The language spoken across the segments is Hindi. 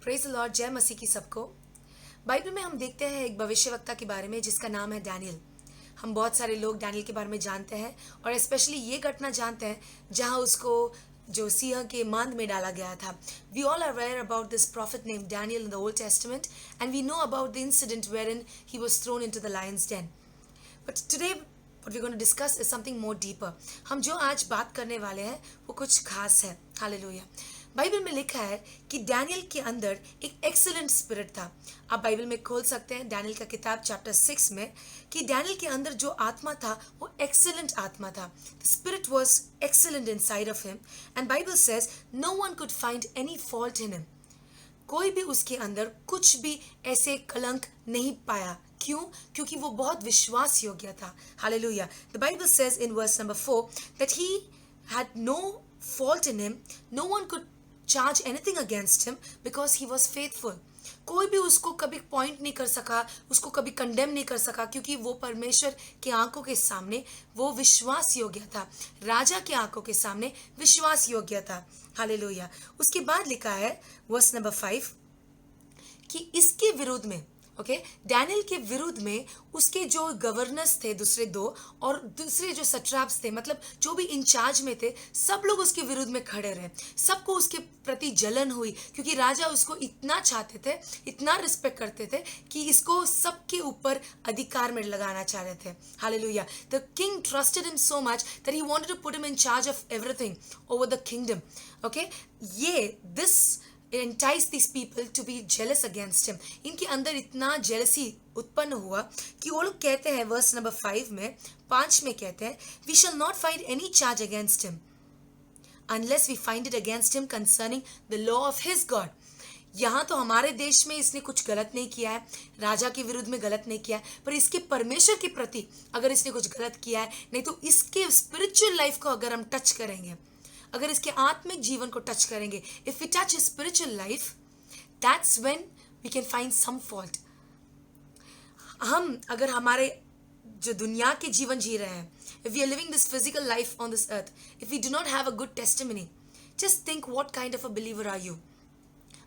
प्रेज द लॉर्ड, जय मसीह की सबको। बाइबल में हम देखते हैं एक भविष्यवक्ता के बारे में जिसका नाम है डैनियल। हम बहुत सारे लोग डैनियल के बारे में जानते हैं और स्पेशली ये घटना जानते हैं जहां उसको जो सिंह के मांद में डाला गया था। We all are aware about this prophet name Daniel in the Old Testament and we know about the incident wherein he was thrown into the lions den. But today what we're going to discuss is something more deeper। हम जो आज बात करने वाले हैं वो कुछ खास है। हालेलुया। बाइबल में लिखा है कि डैनियल के अंदर एक एक्सीलेंट स्पिरिट था। आप बाइबल में खोल सकते हैं डैनियल का किताब चैप्टर 6 में कि डैनियल के अंदर जो आत्मा था वो एक्सीलेंट आत्मा था। The spirit was excellent inside of him and Bible says no one could find any fault in him. कोई भी उसके अंदर कुछ भी ऐसे कलंक नहीं पाया। क्यों? क्योंकि वो बहुत विश्वास योग्य था। Hallelujah. The Bible says in verse number 4 that he had no fault in him, no one could charge anything against him because he was faithful। कोई भी उसको कभी पॉइंट नहीं कर सका, उसको कभी कंडेम नहीं कर सका, क्योंकि वो परमेश्वर के आंखों के सामने वो विश्वास योग्य था। राजा के आंखों के सामने विश्वास योग्य था। हालेलुया। उसके बाद लिखा है वर्स नंबर 5 कि इसके विरुद्ध में डैनियल के विरुद्ध में उसके जो गवर्नर्स थे दूसरे दो और दूसरे जो सट्राप्स थे, मतलब जो भी इंचार्ज में थे, सब लोग उसके विरुद्ध में खड़े रहे। सबको उसके प्रति जलन हुई क्योंकि राजा उसको इतना चाहते थे, इतना रिस्पेक्ट करते थे कि इसको सबके ऊपर अधिकार में लगाना चाह रहे थे। Hallelujah. The king trusted him so much that he wanted to put him in charge of everything over the kingdom. This entice these people to be jealous against him। इनके अंदर इतना जेलसी उत्पन्न हुआ कि वो लोग कहते हैं वर्स नंबर 5 में कहते हैं we shall not find any charge against him unless we find it against him concerning the law of his God। यहाँ तो हमारे देश में इसने कुछ गलत नहीं किया है, राजा के विरुद्ध में गलत नहीं किया है, पर इसके परमेश्वर के प्रति अगर इसने कुछ गलत किया है, नहीं तो इसके स्पिरिचुअल लाइफ को अगर हम टच करेंगे, अगर इसके आत्मिक जीवन को टच करेंगे, if we touch spiritual life, that's when we can find some fault. हम अगर हमारे जो दुनिया के जीवन जी रहे हैं, if we are living this physical life on this earth, if we do not have a good testimony, just think what kind of a believer are you.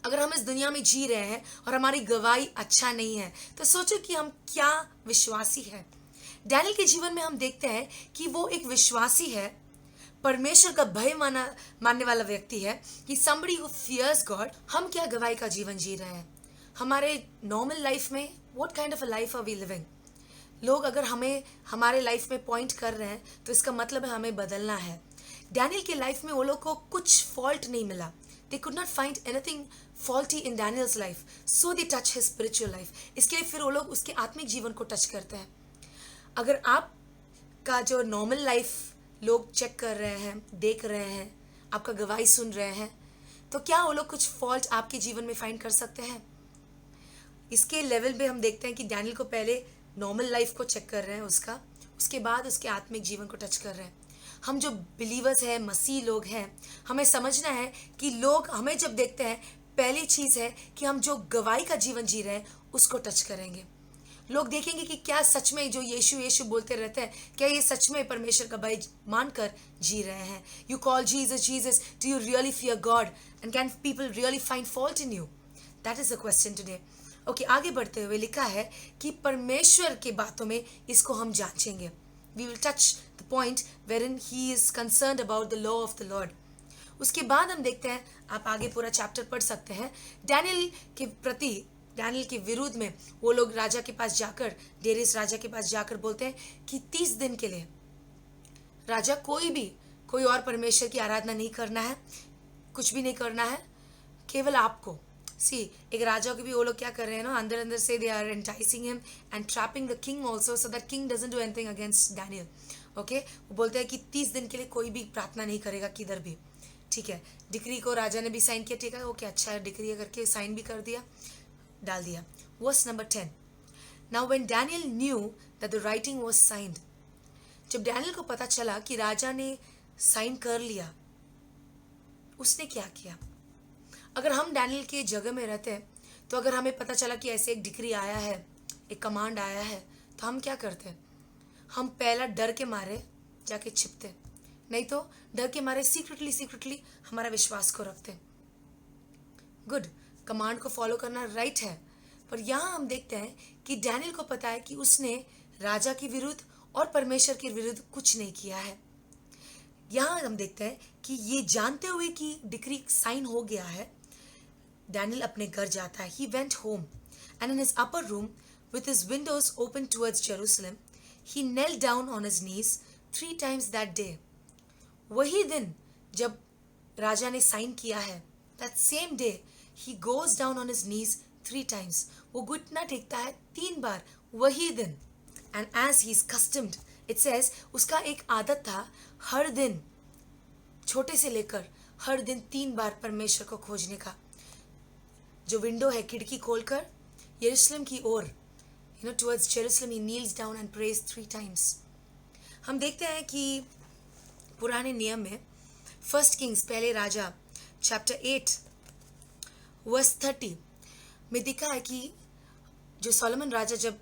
अगर हम इस दुनिया में जी रहे हैं और हमारी गवाही अच्छा नहीं है, तो सोचो कि हम क्या विश्वासी है। डैनियल के जीवन में हम देखते हैं कि वो एक विश्वासी है, परमेश्वर का भय मानने वाला व्यक्ति है, कि somebody who fears God। हम क्या गवाही का जीवन जी रहे हैं हमारे नॉर्मल लाइफ में? what kind of a life are we living? लोग अगर हमें हमारे लाइफ में पॉइंट कर रहे हैं तो इसका मतलब है हमें बदलना है। डैनियल के लाइफ में वो लोग को कुछ फॉल्ट नहीं मिला। they could not find anything faulty in Daniel's life, so they touch his spiritual life। इसके लिए फिर वो लोग उसके आत्मिक जीवन को टच करते हैं। अगर आप का जो नॉर्मल लाइफ लोग चेक कर रहे हैं, देख रहे हैं, आपका गवाही सुन रहे हैं, तो क्या वो लोग कुछ फॉल्ट आपके जीवन में फाइंड कर सकते हैं? इसके लेवल पे हम देखते हैं कि डैनियल को पहले नॉर्मल लाइफ को चेक कर रहे हैं उसके बाद उसके आत्मिक जीवन को टच कर रहे हैं। हम जो बिलीवर्स हैं, मसीह लोग हैं, हमें समझना है कि लोग हमें जब देखते हैं, पहली चीज़ है कि हम जो गवाही का जीवन जी रहे हैं उसको टच करेंगे। लोग देखेंगे कि क्या सच में जो यीशु यीशु बोलते रहते हैं, क्या ये सच में परमेश्वर का भय मानकर जी रहे हैं? You call Jesus Jesus, do you really fear God and can people really find fault in you? That is the question today. Okay, आगे बढ़ते हुए लिखा है कि परमेश्वर की बातों में इसको हम जांचेंगे। We will touch the point wherein he is concerned about the law of the Lord. उसके बाद हम देखते हैं, आप आगे पूरा चैप्टर पढ़ सकते हैं, डैनियल के विरुद्ध में वो लोग राजा के पास जाकर, डेरियस राजा के पास जाकर बोलते हैं कि 30 दिन के लिए राजा कोई और परमेश्वर की आराधना नहीं करना है, कुछ भी नहीं करना है, केवल आपको। एक राजा को भी वो लोग क्या कर रहे हैं ना, अंदर से they are enticing him and trapping the king also, so that king doesn't do anything against Daniel. वो बोलते हैं कि 30 दिन के लिए कोई भी प्रार्थना नहीं करेगा किधर भी। ठीक है, डिक्री को राजा ने भी साइन किया। ठीक है, ओके, अच्छा है, डिक्री करके साइन भी कर दिया, डाल दिया। Verse number 10, now when Daniel knew that the writing was signed, जब डैनियल को पता चला कि राजा ने साइन कर लिया, उसने क्या किया? अगर हम डैनियल के जगह में रहते हैं, तो अगर हमें पता चला कि ऐसे एक डिक्री आया है, एक कमांड आया है, तो हम क्या करते? हम पहला डर के मारे जाके छिपते, नहीं तो डर के मारे सीक्रेटली हमारा विश्वास को रखते। गुड, कमांड को फॉलो करना राइट है, पर यहाँ हम देखते हैं कि डैनियल को पता है कि उसने राजा के विरुद्ध और परमेश्वर के विरुद्ध कुछ नहीं किया है। यहाँ हम देखते हैं कि ये जानते हुए कि डिक्री साइन हो गया है, डैनियल अपने घर जाता है। He went home and in his upper room with his windows open towards Jerusalem, he knelt down on his knees 3 times that day. वही दिन जब राजा ने साइन किया है, that same day he goes down on his knees 3 times. वो घुटना टेकता है 3 बार वही दिन. And as he is customed, it says उसका एक आदत था हर दिन, छोटे से लेकर हर दिन 3 बार परमेश्वर को खोजने का. जो विंडो है खिड़की खोलकर यरूशलेम की ओर, towards Jerusalem, he kneels down and prays 3 times. हम देखते हैं कि पुराने नियम में 1 Kings पहले राजा चैप्टर 8 वर्स 30 में दिखा है कि जो सोलोमन राजा जब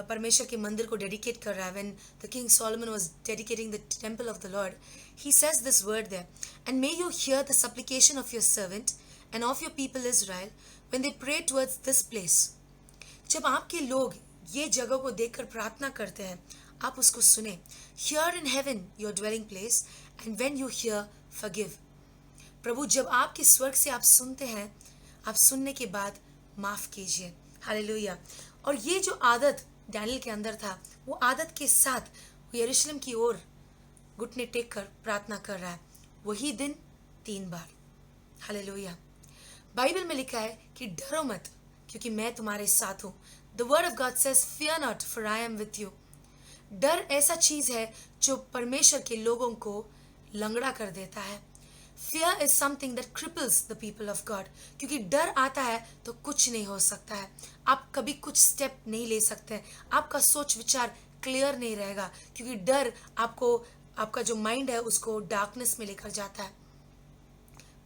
परमेश्वर के मंदिर को डेडिकेट कर रहा है, when the king Solomon was dedicating the temple of the Lord, he says this word there, and may you hear the supplication of your servant and of your people Israel when they pray towards this place. जब आपके लोग ये जगह को देखकर प्रार्थना करते हैं, आप उसको सुने. Hear in heaven your dwelling place, and when you hear, forgive. प्रभु जब आपके स्वर्ग से आप सुनते हैं, आप सुनने के बाद माफ कीजिए. हालेलुया. और ये जो आदत डैनियल के अंदर था, वो आदत के साथ वो यरूशलेम की ओर घुटने टेक कर प्रार्थना कर रहा है, वही दिन 3 बार. हालेलुया. बाइबल में लिखा है कि डरो मत क्योंकि मैं तुम्हारे साथ हूँ. The word of God says fear not for I am with you. डर ऐसा चीज है जो परमेश्वर के लोगों को लंगड़ा कर देता है. Fear is something that cripples the people of God. क्योंकि डर आता है तो कुछ नहीं हो सकता है. आप कभी कुछ स्टेप नहीं ले सकते. आपका सोच विचार क्लियर नहीं रहेगा क्योंकि डर आपको, आपका जो माइंड है उसको डार्कनेस में लेकर जाता है.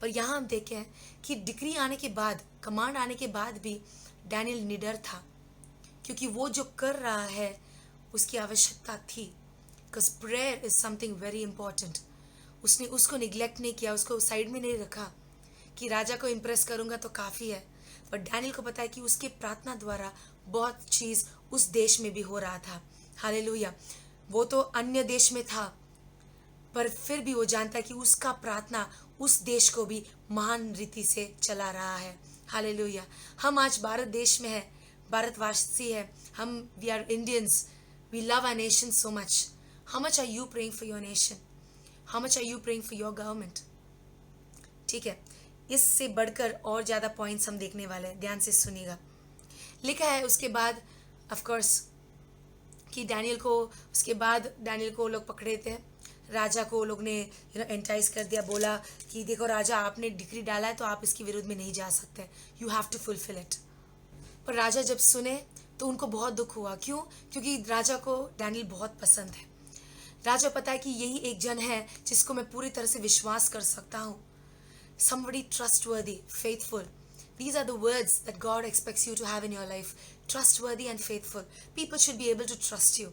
पर यहाँ हम देखें कि डिक्री आने के बाद, कमांड आने के बाद भी डैनियल निडर था क्योंकि वो जो कर रहा है उसकी आवश्यकता थी. Because prayer is something very important. उसने उसको निग्लेक्ट नहीं किया, उसको साइड में नहीं रखा कि राजा को इम्प्रेस करूंगा तो काफ़ी है. पर डैनियल को पता है कि उसके प्रार्थना द्वारा बहुत चीज़ उस देश में भी हो रहा था. हालेलुया. वो तो अन्य देश में था पर फिर भी वो जानता है कि उसका प्रार्थना उस देश को भी महान रीति से चला रहा है. हालेलुया. हम आज भारत देश में है, भारतवासी है, हम we are Indians, we love our nation so much. How much are you praying for your nation? How much are you praying for your government? ठीक है, इससे बढ़कर और ज़्यादा पॉइंट्स हम देखने वाले हैं, ध्यान से सुनिएगा. लिखा है उसके बाद ऑफ कोर्स कि उसके बाद डैनियल को लोग पकड़े थे. राजा को लोग ने एंटाइज कर दिया, बोला कि देखो राजा आपने डिक्री डाला है तो आप इसके विरुद्ध में नहीं जा सकते, you have to fulfil it. पर राजा जब सुने तो उनको बहुत दुख हुआ. क्यों? क्योंकि राजा को डैनियल बहुत पसंद है. राजा पता है कि यही एक जन है जिसको मैं पूरी तरह से विश्वास कर सकता हूँ. Somebody trustworthy, faithful. These are the words that God expects you to have in your life. Trustworthy and faithful. People should be able to trust you.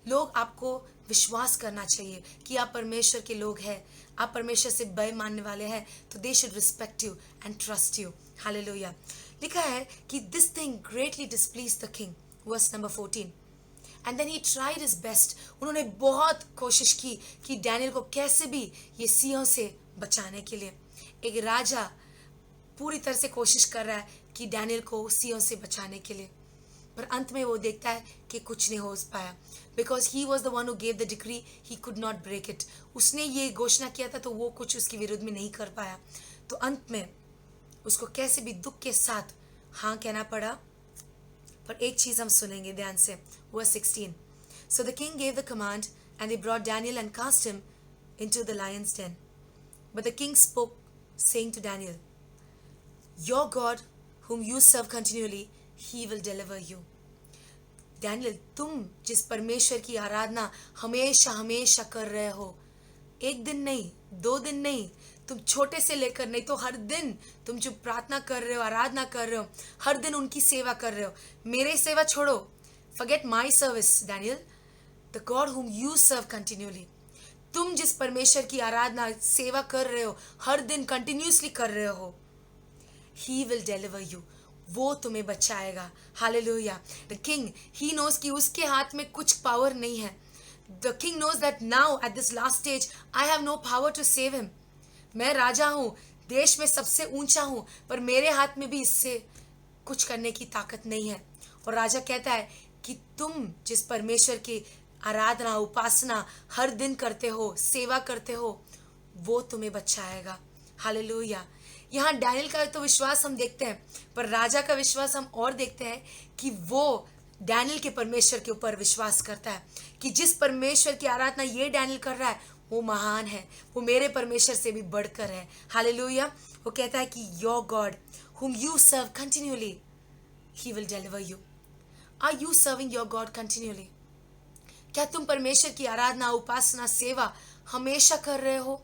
लोग आपको विश्वास करना चाहिए कि आप परमेश्वर के लोग हैं, आप परमेश्वर से भय मानने वाले हैं, तो they should respect you and trust you. Hallelujah. लिखा है कि this thing greatly displeased the king. Verse number 14. And then he tried his best. उन्होंने बहुत कोशिश की कि डैनियल को कैसे भी ये सिंहों से बचाने के लिए. एक राजा पूरी तरह से कोशिश कर रहा है कि डैनियल को सिंहों से बचाने के लिए, पर अंत में वो देखता है कि कुछ नहीं हो पाया. Because he was the one who gave the decree, he could not break it. उसने ये घोषणा किया था तो वो कुछ उसके विरुद्ध में नहीं कर पाया. तो अंत में उसको कैसे भी दुख के साथ हाँ कहना पड़ा. पर एक चीज हम सुनेंगे ध्यान से. Verse 16. So the king gave the command, and they brought Daniel and cast him into the lion's den. But the king spoke, saying to Daniel, Your God, whom you serve continually, he will deliver you. Daniel, तुम जिस परमेश्वर की आराधना हमेशा हमेशा कर रहे हो, एक दिन नहीं, 2 दिन नहीं, तुम छोटे से लेकर नहीं तो हर दिन तुम जो प्रार्थना कर रहे हो, आराधना कर रहे हो, हर दिन उनकी सेवा कर रहे हो. मेरे सेवा छोड़ो, forget my service, Daniel. The God whom you serve continually. तुम जिस परमेश्वर की आराधना सेवा कर रहे हो, हर दिन कंटिन्यूसली कर रहे हो, ही विल डिलीवर यू, वो तुम्हें बचाएगा। Hallelujah. The king, he knows कि उसके हाथ में कुछ पावर नहीं है। The king knows that now at this last stage I have no power to save him. मैं राजा हूं, देश में सबसे ऊंचा हूं, पर मेरे हाथ में भी इससे कुछ करने की ताकत नहीं है। और राजा कहता है कि तुम जिस परमेश्वर की आराधना उपासना हर दिन करते हो, सेवा करते हो, वो तुम्हें बचाएगा। हालेलुया। यहाँ डैनियल का तो विश्वास हम देखते हैं, पर राजा का विश्वास हम और देखते हैं कि वो डैनियल के परमेश्वर के ऊपर विश्वास करता है कि जिस परमेश्वर की आराधना ये डैनियल कर रहा है वो महान है, वो मेरे परमेश्वर से भी बढ़कर है। हालेलुया। वो कहता है कि your God whom you serve continually, he will deliver you. Are you serving your God continually? क्या तुम परमेश्वर की आराधना उपासना सेवा हमेशा कर रहे हो?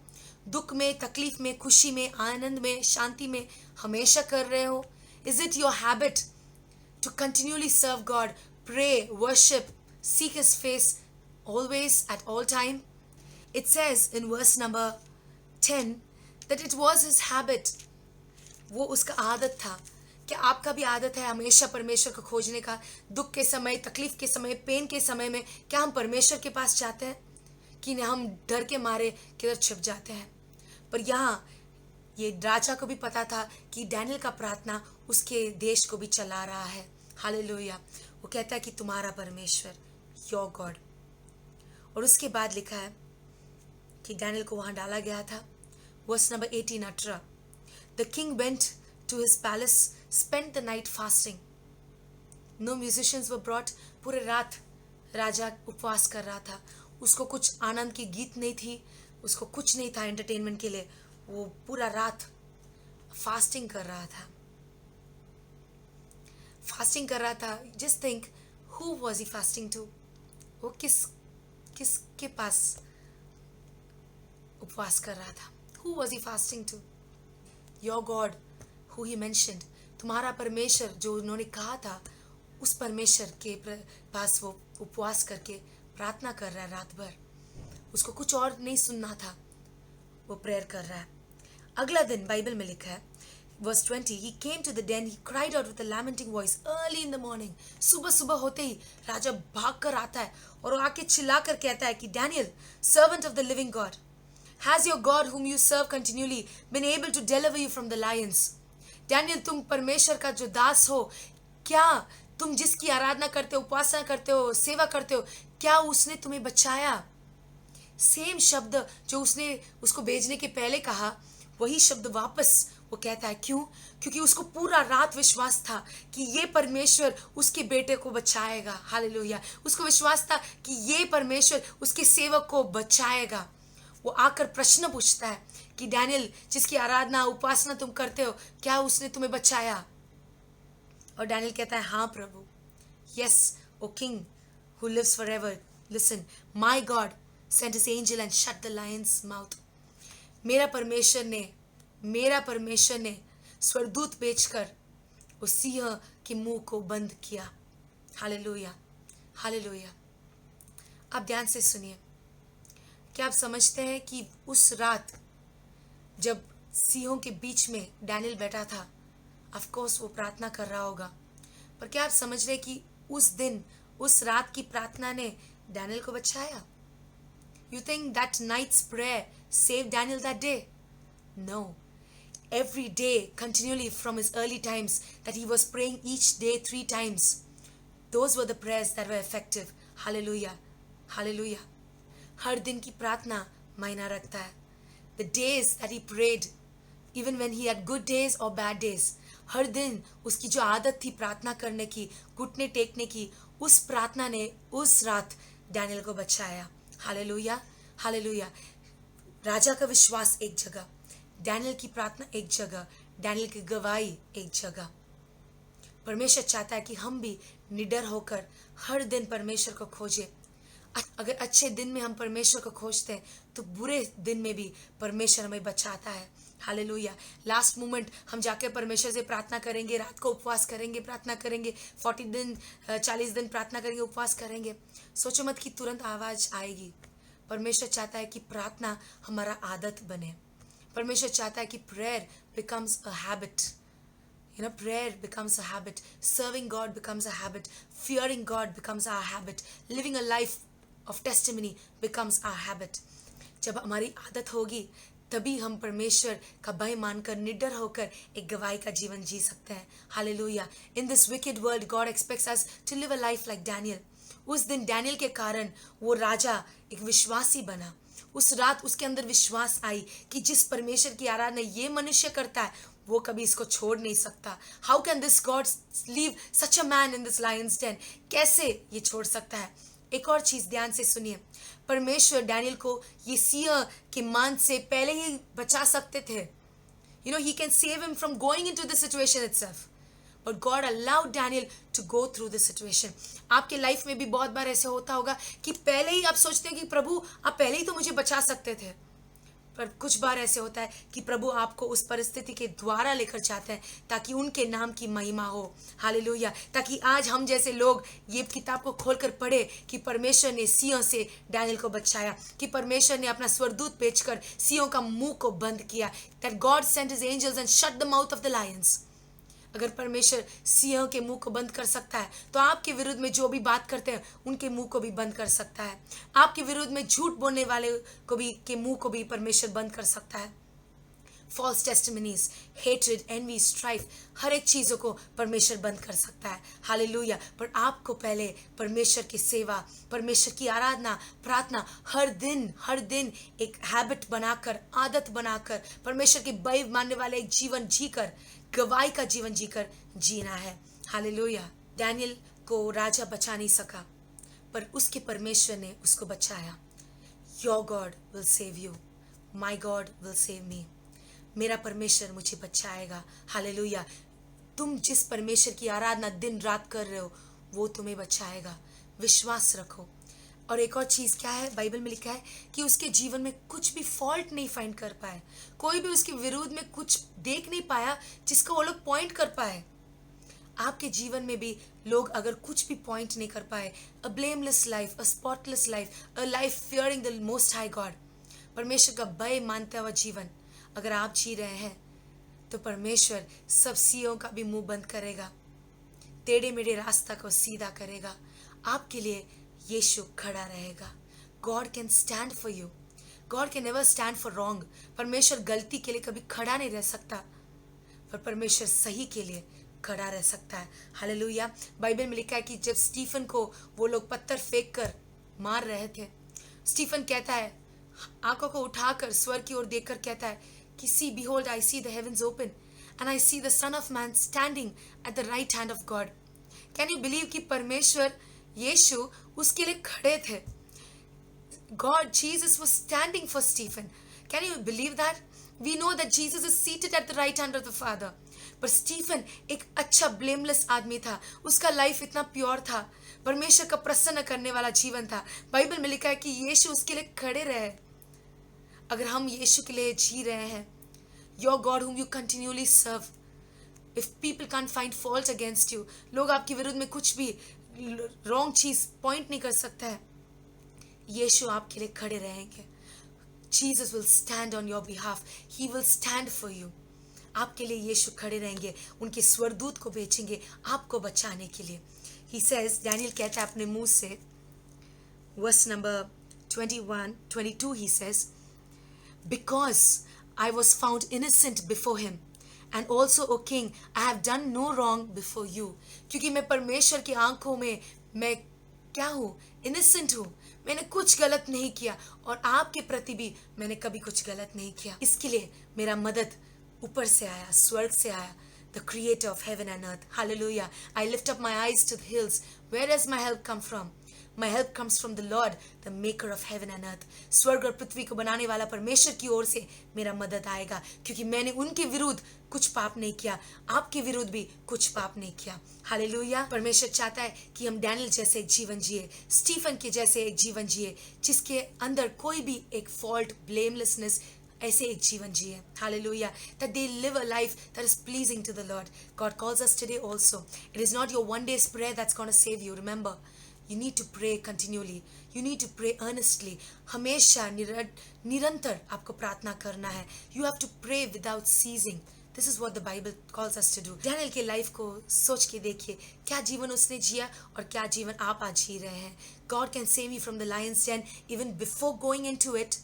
दुख में, तकलीफ में, खुशी में, आनंद में, शांति में हमेशा कर रहे हो? Is it your habit to continually serve God, pray, worship, seek his face always at all time? It says in verse number 10 that it was his habit. वो उसका आदत था। क्या आपका भी आदत है हमेशा परमेश्वर को खोजने का? दुख के समय, तकलीफ के समय, पेन के समय में क्या हम परमेश्वर के पास जाते हैं कि हम डर के मारे किधर छिप जाते हैं? पर यहाँ ये राजा को भी पता था कि डैनियल का प्रार्थना उसके देश को भी चला रहा है। हालेलुया। वो कहता है कि तुम्हारा परमेश्वर, योर गॉड। और उसके बाद लिखा है कि डैनियल को वहां डाला गया था। Verse number 18 The king went to his palace, spent the night fasting. No musicians were brought. पूरे रात राजा उपवास कर रहा था। उसको कुछ आनंद की गीत नहीं थी, उसको कुछ नहीं था एंटरटेनमेंट के लिए। वो पूरा रात फास्टिंग कर रहा था। फास्टिंग कर रहा था। Just think, who was he fasting to? वो किसके पास उपवास कर रहा था? Who was he fasting to? Your God, who he mentioned. तुम्हारा परमेश्वर जो उन्होंने कहा था, उस परमेश्वर के पास वो उपवास करके प्रार्थना कर रहा है रात भर। उसको कुछ और नहीं सुनना था, वो प्रेयर कर रहा है। अगला दिन बाइबल में लिखा है verse 20, he came to the den, he cried out with a lamenting voice early in the morning. सुबह सुबह होते ही राजा भाग कर आता है और वो आके चिल्ला कर कहता है कि Daniel, servant of the living God, has your God whom you serve continually been able to deliver you from the lions? Daniel, तुम परमेश्वर का जो दास हो, क्या तुम जिसकी आराधना करते हो, उपासना करते हो, सेवा करते हो, क्या उसने तुम्हें बचाया? सेम शब्द जो उसने उसको भेजने के पहले कहा, वही शब्द वापस वो कहता है। क्यों? क्योंकि उसको पूरा रात विश्वास था कि ये परमेश्वर उसके बेटे को बचाएगा। हालेलुया। उसको विश्वास था कि ये परमेश्वर उसके सेवक को बचाएगा। वो आकर प्रश्न पूछता है कि डैनियल, जिसकी आराधना उपासना तुम करते हो, क्या उसने तुम्हें बचाया? और डैनियल कहता है, हाँ प्रभु। Yes, O king who lives forever, listen, my God sent his angel and shut the lions mouth. मेरा परमेश्वर ने स्वरदूत भेजकर उस सिंह के मुंह को बंद किया। Hallelujah, hallelujah. आप ध्यान से सुनिए। क्या आप समझते हैं कि उस रात जब सिंहों के बीच में डैनियल बैठा था, ऑफ कोर्स वो प्रार्थना कर रहा होगा, पर क्या आप समझ रहे कि उस दिन, उस रात की प्रार्थना ने डैनियल को बचाया? You think that night's prayer saved Daniel that day? No. Every day, continually from his early times, that he was praying each day 3 times. Those were the prayers that were effective. Hallelujah. Hallelujah. हर दिन की प्रार्थना मायना रखता है। The days that he prayed, even when he had good days or bad days, हर दिन उसकी जो आदत थी प्रार्थना करने की, घुटने टेकने की, उस प्रार्थना ने उस रात डैनियल को बचाया। Hallelujah, hallelujah. राजा का विश्वास एक जगह, डैनियल की प्रार्थना एक जगह, डैनियल की गवाही एक जगह। परमेश्वर चाहता है कि हम भी निडर होकर हर दिन परमेश्वर को खोजें। अगर अच्छे दिन में हम परमेश्वर को खोजते हैं तो बुरे दिन में भी परमेश्वर हमें बचाता है। हालेलुया। लास्ट मोमेंट हम जाकर परमेश्वर से प्रार्थना करेंगे, रात को उपवास करेंगे, प्रार्थना करेंगे, 40 दिन 40 दिन प्रार्थना करेंगे, उपवास करेंगे। सोचो मत कि तुरंत आवाज आएगी। परमेश्वर चाहता है कि प्रार्थना हमारा आदत बने। परमेश्वर चाहता है कि prayer becomes a habit. Prayer becomes a habit, serving God becomes a habit, fearing God becomes our habit, living a life of testimony becomes our habit. जब हमारी आदत होगी तभी हम परमेश्वर का भय मानकर निडर होकर एक गवाही का जीवन जी सकते हैं. Hallelujah. In this wicked world God expects us to live a life like Daniel. उस दिन डैनियल के कारण वो राजा एक विश्वासी बना. उस रात उसके अंदर विश्वास आई कि जिस परमेश्वर की आराधना ये मनुष्य करता है वो कभी इसको छोड़ नहीं सकता. How can this God leave such a man in this lions den. कैसे ये छोड़ सकता है. एक और चीज ध्यान से सुनिए. परमेश्वर डैनियल को ये सिंह के मान से पहले ही बचा सकते थे. He can save him from going into the situation itself. But God allowed Daniel to go through the situation. आपके लाइफ में भी बहुत बार ऐसे होता होगा कि पहले ही आप सोचते हैं कि प्रभु आप पहले ही तो मुझे बचा सकते थे. पर कुछ बार ऐसे होता है कि प्रभु आपको उस परिस्थिति के द्वारा लेकर जाते हैं ताकि उनके नाम की महिमा हो. हालेलुया. ताकि आज हम जैसे लोग ये किताब को खोलकर पढ़े कि परमेश्वर ने सिंह से डैनियल को बचाया, कि परमेश्वर ने अपना स्वरदूत भेजकर सिंहों का मुंह को बंद किया. That God sent his angels and shut the mouth of the lions. अगर परमेश्वर सिंह के मुंह को बंद कर सकता है तो आपके विरुद्ध में जो भी बात करते हैं उनके मुंह को भी बंद कर सकता है. आपके विरुद्ध में झूठ बोलने वाले को भी के मुंह को भी परमेश्वर बंद कर सकता है. False testimonies, hatred, envy, strife, हर एक चीज़ों को परमेश्वर बंद कर सकता है. हालेलुया. पर आपको पहले परमेश्वर की सेवा, परमेश्वर की आराधना, प्रार्थना हर दिन एक हैबिट बनाकर, आदत बनाकर, परमेश्वर के भय मानने वाले एक जीवन जीकर, गवाही का जीवन जीकर जीना है. हालेलुया. डैनियल को राजा बचा नहीं सका पर उसके परमेश्वर ने उसको बचाया. Your God will save you. My God will save me. मेरा परमेश्वर मुझे बचाएगा. हालेलुया. तुम जिस परमेश्वर की आराधना दिन रात कर रहे हो वो तुम्हें बचाएगा. विश्वास रखो. और एक और चीज़ क्या है, बाइबल में लिखा है कि उसके जीवन में कुछ भी फॉल्ट नहीं फाइंड कर पाए. कोई भी उसके विरोध में कुछ देख नहीं पाया जिसको वो लोग पॉइंट कर पाए. आपके जीवन में भी लोग अगर कुछ भी पॉइंट नहीं कर पाए, a blameless life, a spotless life, a life fearing the most high God, परमेश्वर का भय मानते हुआ जीवन अगर आप जी रहे हैं तो परमेश्वर सब सिंहों का भी मुंह बंद करेगा, टेढ़े मेढ़े रास्ता को सीधा करेगा. आपके लिए यीशु खड़ा रहेगा. God can stand for you. God can never stand for wrong. परमेश्वर गलती के लिए कभी खड़ा नहीं रह सकता पर परमेश्वर सही के लिए खड़ा रह सकता है. हालेलुया. बाइबल में लिखा है कि जब स्टीफन को वो लोग पत्थर फेंक कर मार रहे थे, स्टीफन कहता है, आंखों को उठाकर स्वर की ओर देखकर कहता है कि see behold I see the heavens open and I see the son of man standing at the right hand of God. Can you believe कि परमेश्वर यीशु उसके लिए खड़े थे. God, Jesus was standing for Stephen. Can you believe that? We know that Jesus is seated at the right hand of the Father. पर स्टीफन एक अच्छा ब्लेमलेस आदमी था. उसका लाइफ इतना प्योर था, परमेश्वर का प्रसन्न करने वाला जीवन था. बाइबल में लिखा है कि यीशु उसके लिए खड़े रहे. अगर हम यीशु के लिए जी रहे हैं, your God whom you continually serve, if people can't find fault against you, लोग आपके विरुद्ध में कुछ भी रॉन्ग चीज पॉइंट नहीं कर सकता है, यीशु आपके लिए खड़े रहेंगे. Jesus will stand on your behalf. He will stand for you. आपके लिए यीशु खड़े रहेंगे, उनके स्वरदूत को भेजेंगे आपको बचाने के लिए. He says, डैनियल कहता है अपने मुंह से, verse number 22 he says, because I was found innocent before him and also O king, I have done no wrong before you. क्योंकि मैं परमेश्वर की आंखों में मैं क्या हूँ, इनोसेंट हूँ, मैंने कुछ गलत नहीं किया और आपके प्रति भी मैंने कभी कुछ गलत नहीं किया. इसके लिए मेरा मदद ऊपर से आया, स्वर्ग से आया. The creator of heaven and earth. Hallelujah. I lift up my eyes to the hills. Where does my help come from? My help comes from the Lord, the maker of heaven and earth. स्वर्ग और पृथ्वी को बनाने वाला परमेश्वर की ओर से मेरा मदद आएगा, क्योंकि मैंने उनके विरुद्ध कुछ पाप नहीं किया, आपके विरुद्ध भी कुछ पाप नहीं किया. हालेलुया. परमेश्वर चाहता है कि हम डैनियल जैसे एक जीवन जिए, स्टीफन के जैसे एक जीवन जिए, जिसके अंदर कोई भी एक फॉल्ट, ब्लेमलेसनेस, ऐसे एक जीवन जिए. Hallelujah. That they live a life that is pleasing to the Lord. God calls us today also. It is not your one day's prayer that's going to save you. Remember, you need to pray continually. You need to pray earnestly. हमेशा निरंतर आपको प्रार्थना करना है. You have to pray without ceasing. This is what the Bible calls us to do. Daniel के लाइफ को सोच के देखिए, क्या जीवन उसने जिया और क्या जीवन आप आज जी रहे हैं। God can save you from the lions den even before going into it,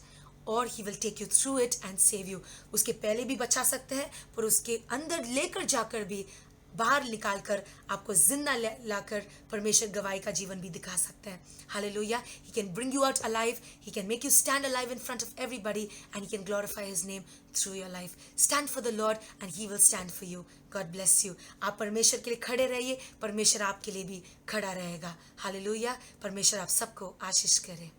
और he will take you through it and save you. उसके पहले भी बचा सकते हैं, पर उसके अंदर लेकर जाकर भी, बाहर निकाल कर आपको जिंदा लाकर परमेश्वर गवाही का जीवन भी दिखा सकते हैं। Hallelujah. He can bring you out alive, he can make you stand alive in front of everybody, and he can glorify his name through your life. Stand for the Lord and he will stand for you. God bless you. आप परमेश्वर के लिए खड़े रहिए, परमेश्वर आपके लिए भी खड़ा रहेगा। हालेलुया। परमेश्वर आप सबको आशीष करे।